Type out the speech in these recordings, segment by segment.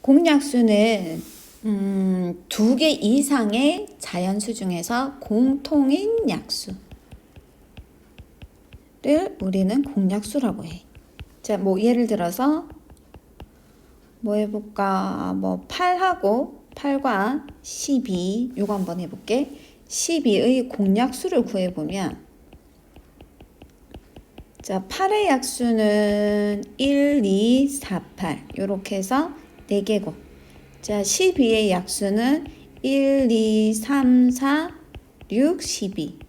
공약수는 두 개 이상의 자연수 중에서 공통인 약수를 우리는 공약수라고 해. 자, 뭐 예를 들어서 뭐 해볼까? 뭐 8과 12 요거 한번 해볼게. 12의 공약수를 구해보면 자, 8의 약수는 1, 2, 4, 8 요렇게 해서 4개고 자, 12의 약수는 1, 2, 3, 4, 6, 12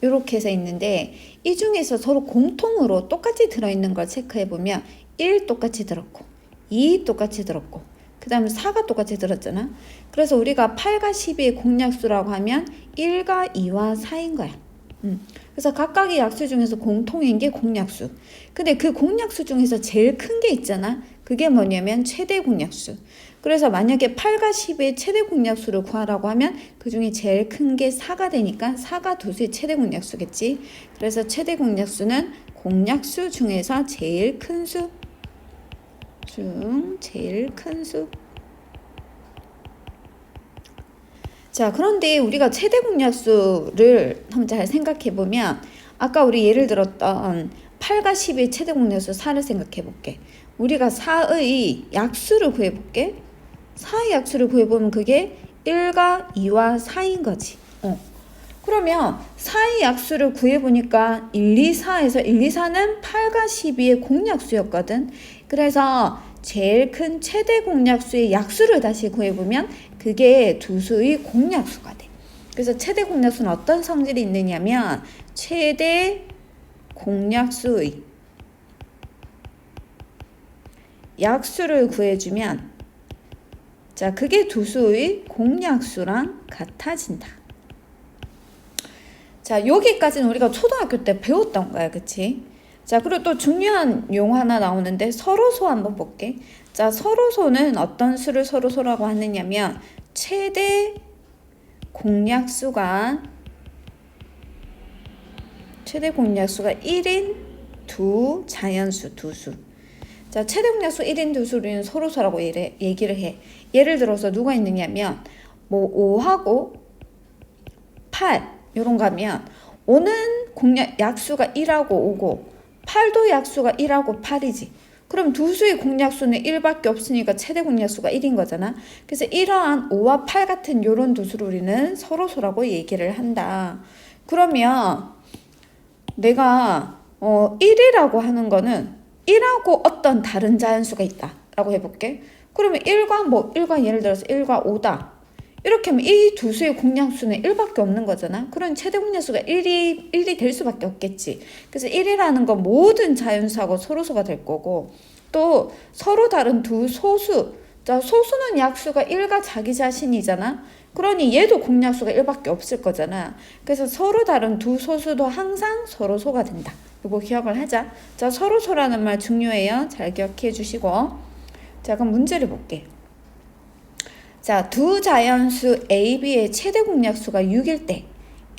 이렇게 해서 있는데 이 중에서 서로 공통으로 똑같이 들어있는 걸 체크해보면 1 똑같이 들었고 2 똑같이 들었고 그 다음에 4가 똑같이 들었잖아. 그래서 우리가 8과 12의 공약수라고 하면 1과 2와 4인 거야. 그래서 각각의 약수 중에서 공통인 게 공약수. 근데 그 공약수 중에서 제일 큰 게 있잖아. 그게 뭐냐면 최대 공약수. 그래서 만약에 8과 10의 최대 공약수를 구하라고 하면 그 중에 제일 큰 게 4가 되니까 4가 두수의 최대 공약수겠지. 그래서 최대 공약수는 공약수 중에서 제일 큰 수. 제일 큰 수. 자, 그런데 우리가 최대 공약수를 한번 잘 생각해 보면 아까 우리 예를 들었던 8과 10의 최대 공약수 4를 생각해 볼게. 우리가 4의 약수를 구해 볼게. 4의 약수를 구해 보면 그게 1과 2와 4인 거지. 그러면 4의 약수를 구해 보니까 1, 2, 4에서 1, 2, 4는 8과 12의 공약수였거든. 그래서 제일 큰 최대 공약수의 약수를 다시 구해보면 그게 두수의 공약수가 돼. 그래서 최대 공약수는 어떤 성질이 있느냐면 최대 공약수의 약수를 구해주면 자, 그게 두수의 공약수랑 같아진다. 자, 여기까지는 우리가 초등학교 때 배웠던 거야, 그치? 자, 그리고 또 중요한 용어 하나 나오는데 서로소 한번 볼게. 자, 서로소는 어떤 수를 서로소라고 하느냐면 최대 공약수가 1인 두 자연수 두수. 자, 최대 공약수 1인 두수를 우리는 서로소라고 얘기를 해. 예를 들어서 누가 있느냐면 뭐 5하고 8 이런 거 하면 5는 공약 약수가 1하고 5고 8도 약수가 1하고 8이지. 그럼 두수의 공약수는 1밖에 없으니까 최대 공약수가 1인 거잖아. 그래서 이러한 5와 8 같은 요런 두수를 우리는 서로소라고 얘기를 한다. 그러면 내가 1이라고 하는 거는 1하고 어떤 다른 자연수가 있다 라고 해볼게. 그러면 1과 예를 들어서 1과 5다. 이렇게 하면 이 두수의 공약수는 1밖에 없는 거잖아. 그럼 최대 공약수가 1이 될 수밖에 없겠지. 그래서 1이라는 건 모든 자연수하고 서로소가 될 거고 또 서로 다른 두 소수. 자, 소수는 약수가 1과 자기 자신이잖아. 그러니 얘도 공약수가 1밖에 없을 거잖아. 그래서 서로 다른 두 소수도 항상 서로소가 된다. 이거 기억을 하자. 자, 서로소라는 말 중요해요. 잘 기억해 주시고. 자, 그럼 문제를 볼게. 자, 두 자연수 A, B의 최대 공약수가 6일 때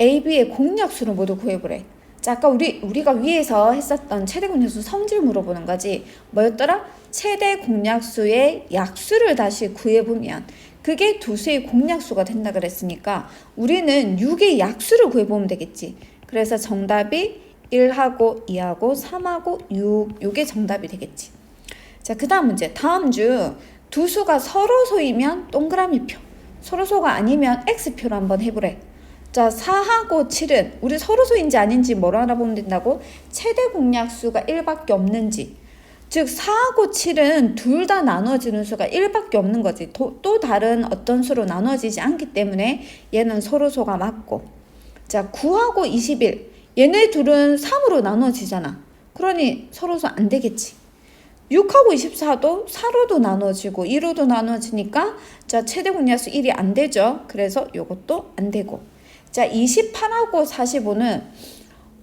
A, B의 공약수를 모두 구해보래. 자, 아까 우리가 위에서 했었던 최대 공약수 성질 물어보는 거지. 뭐였더라? 최대 공약수의 약수를 다시 구해보면 그게 두수의 공약수가 된다 그랬으니까 우리는 6의 약수를 구해보면 되겠지. 그래서 정답이 1하고 2하고 3하고 6 요게 정답이 되겠지. 자, 그 다음 문제. 다음 주 두수가 서로소이면 동그라미표, 서로소가 아니면 X표로 한번 해보래. 자, 4하고 7은 우리 서로소인지 아닌지 뭘 알아보면 된다고? 최대 공약수가 1밖에 없는지. 즉 4하고 7은 둘 다 나눠지는 수가 1밖에 없는 거지. 또 다른 어떤 수로 나눠지지 않기 때문에 얘는 서로소가 맞고. 자, 9하고 21 얘네 둘은 3으로 나눠지잖아. 그러니 서로소 안 되겠지. 6하고 24도 4로도 나눠지고 2로도 나눠지니까 자, 최대 공약수 1이 안 되죠. 그래서 요것도 안 되고. 자, 28하고 45는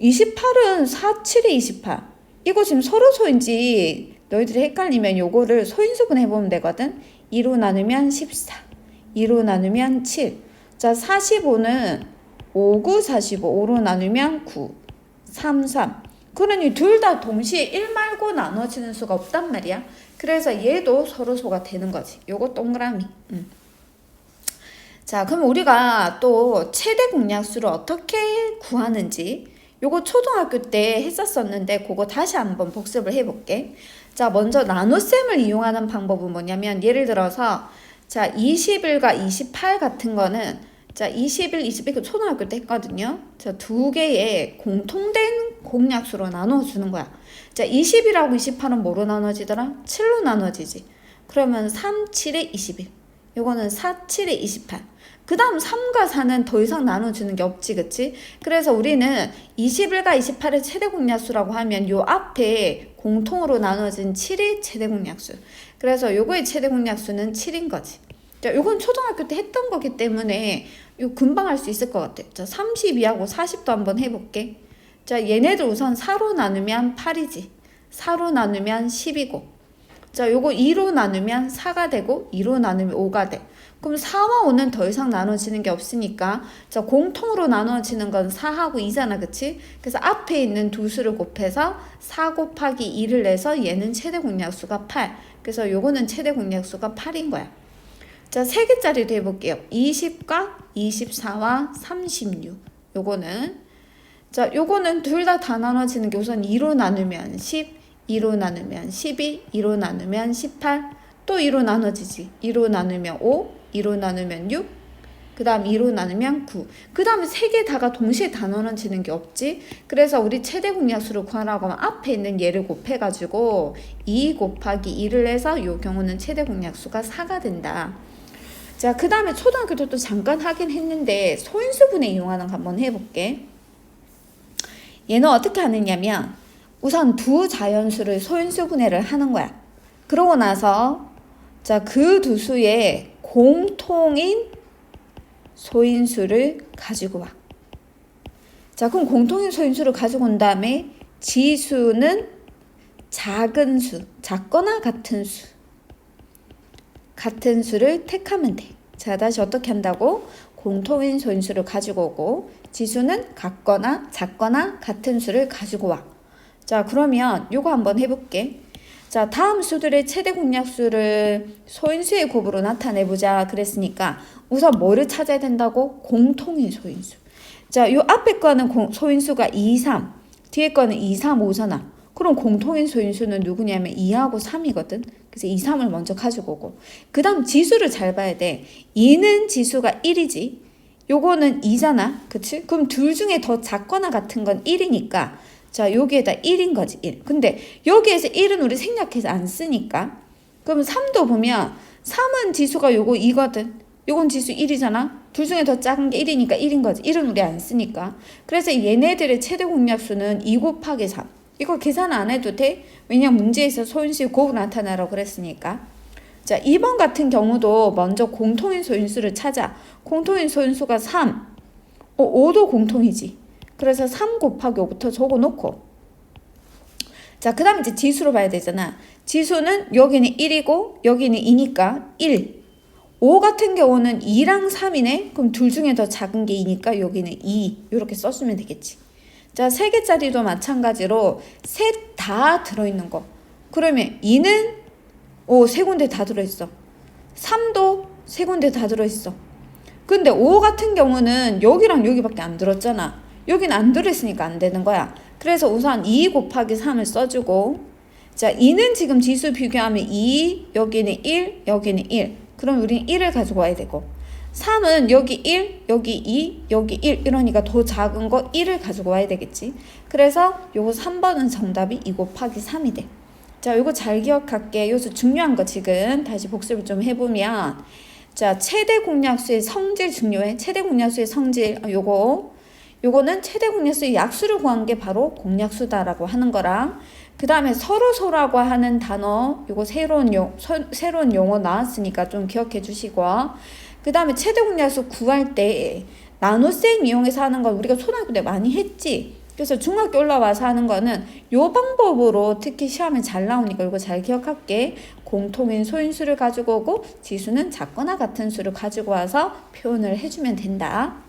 28은 4, 7에 28. 이거 지금 서로소인지 너희들이 헷갈리면 요거를 소인수분 해보면 되거든. 2로 나누면 14, 2로 나누면 7. 자, 45는 5, 9, 45, 5로 나누면 9, 3, 3. 그러니 둘 다 동시에 1 말고 나눠지는 수가 없단 말이야. 그래서 얘도 서로소가 되는 거지. 요거 동그라미. 자, 그럼 우리가 또 최대 공약수를 어떻게 구하는지 요거 초등학교 때 했었었는데 그거 다시 한번 복습을 해볼게. 자, 먼저 나눗셈을 이용하는 방법은 뭐냐면 예를 들어서 자 21과 28 같은 거는 자 21, 21 초등학교 때 했거든요. 자, 두 개의 공통된 공약수로 나눠주는 거야. 자 20이라고 28은 뭐로 나눠지더라? 7로 나눠지지. 그러면 3, 7에 21 요거는 4, 7에 28 그 다음 3과 4는 더 이상 나눠주는 게 없지, 그치? 그래서 우리는 21과 28의 최대 공약수라고 하면 요 앞에 공통으로 나눠진 7이 최대 공약수. 그래서 요거의 최대 공약수는 7인 거지. 자, 요건 초등학교 때 했던 거기 때문에 요 금방 할 수 있을 것 같아. 자, 32하고 40도 한번 해볼게. 자, 얘네들 우선 4로 나누면 8이지. 4로 나누면 10이고. 자, 요거 2로 나누면 4가 되고 2로 나누면 5가 돼. 그럼 4와 5는 더 이상 나눠지는 게 없으니까 자 공통으로 나눠지는 건 4하고 2잖아, 그치? 그래서 앞에 있는 두 수를 곱해서 4 곱하기 2를 내서 얘는 최대 공약수가 8. 그래서 요거는 최대 공약수가 8인 거야. 자, 3개짜리도 해볼게요. 20과 24와 36. 요거는 자 요거는 둘 다 나눠지는 게 우선 2로 나누면 10, 2로 나누면 12, 2로 나누면 18, 또 2로 나눠지지. 2로 나누면 5, 2로 나누면 6, 그 다음 2로 나누면 9. 그 다음에 3개 다가 동시에 다 나눠지는 게 없지. 그래서 우리 최대 공약수를 구하라고 하면 앞에 있는 얘를 곱해가지고 2 곱하기 2를 해서 이 경우는 최대 공약수가 4가 된다. 자, 그 다음에 초등학교 때도 잠깐 하긴 했는데 소인수분해 이용하는 거 한번 해볼게. 얘는 어떻게 하느냐면 우선 두 자연수를 소인수분해를 하는 거야. 그러고 나서 자, 그 두 수의 공통인 소인수를 가지고 와. 자, 그럼 공통인 소인수를 가지고 온 다음에 지수는 작은 수, 작거나 같은 수. 같은 수를 택하면 돼. 자, 다시 어떻게 한다고? 공통인 소인수를 가지고 오고 지수는 같거나 작거나 같은 수를 가지고 와. 자, 그러면 요거 한번 해볼게. 자, 다음 수들의 최대 공약수를 소인수의 곱으로 나타내보자 그랬으니까 우선 뭐를 찾아야 된다고? 공통인 소인수. 자, 요 앞에 거는 소인수가 2, 3, 뒤에 거는 2, 3, 5잖아. 그럼 공통인 소인수는 누구냐면 2하고 3이거든. 그래서 2, 3을 먼저 가지고 오고 그 다음 지수를 잘 봐야 돼. 2는 지수가 1이지. 요거는 2잖아. 그치? 그럼 둘 중에 더 작거나 같은 건 1이니까 자, 여기에다 1인 거지, 1. 근데 여기에서 1은 우리 생략해서 안 쓰니까. 그럼 3도 보면 3은 지수가 요거 2거든. 요건 지수 1이잖아. 둘 중에 더 작은 게 1이니까 1인 거지. 1은 우리 안 쓰니까. 그래서 얘네들의 최대 공약수는 2 곱하기 3. 이거 계산 안 해도 돼. 왜냐면 문제에서 소인수의 곱을 나타내라고 그랬으니까. 자, 2번 같은 경우도 먼저 공통인 소인수를 찾아. 공통인 소인수가 3. 5도 공통이지. 그래서 3 곱하기 5부터 적어놓고 자, 그 다음에 이제 지수로 봐야 되잖아. 지수는 여기는 1이고 여기는 2니까 1. 5 같은 경우는 2랑 3이네. 그럼 둘 중에 더 작은 게 2니까 여기는 2. 이렇게 썼으면 되겠지. 자, 3개짜리도 마찬가지로 셋 다 들어있는 거. 그러면 2는 세 군데 다 들어있어. 3도 세 군데 다 들어있어. 근데 5 같은 경우는 여기랑 여기밖에 안 들었잖아. 여긴 안 들어있으니까 안 되는 거야. 그래서 우선 2 곱하기 3을 써주고 자, 2는 지금 지수 비교하면 2, 여기는 1, 여기는 1. 그럼 우리는 1을 가지고 와야 되고 3은 여기 1, 여기 2, 여기 1 이러니까 더 작은 거 1을 가지고 와야 되겠지. 그래서 요거 3번은 정답이 2 곱하기 3이 돼. 자, 요거 잘 기억할게. 요소 중요한 거 지금 다시 복습을 좀 해보면 자, 최대 공약수의 성질 중요해. 최대 공약수의 성질 요거는 최대 공약수의 약수를 구한 게 바로 공약수다라고 하는 거랑 그 다음에 서로소라고 하는 단어 요거 새로운 용어 나왔으니까 좀 기억해 주시고 그 다음에 최대 공약수 구할 때 나눗셈 이용해서 하는 건 우리가 초등학교 때 많이 했지. 그래서 중학교 올라와서 하는 거는 요 방법으로 특히 시험에 잘 나오니까 이거 잘 기억할게. 공통인 소인수를 가지고 오고 지수는 작거나 같은 수를 가지고 와서 표현을 해주면 된다.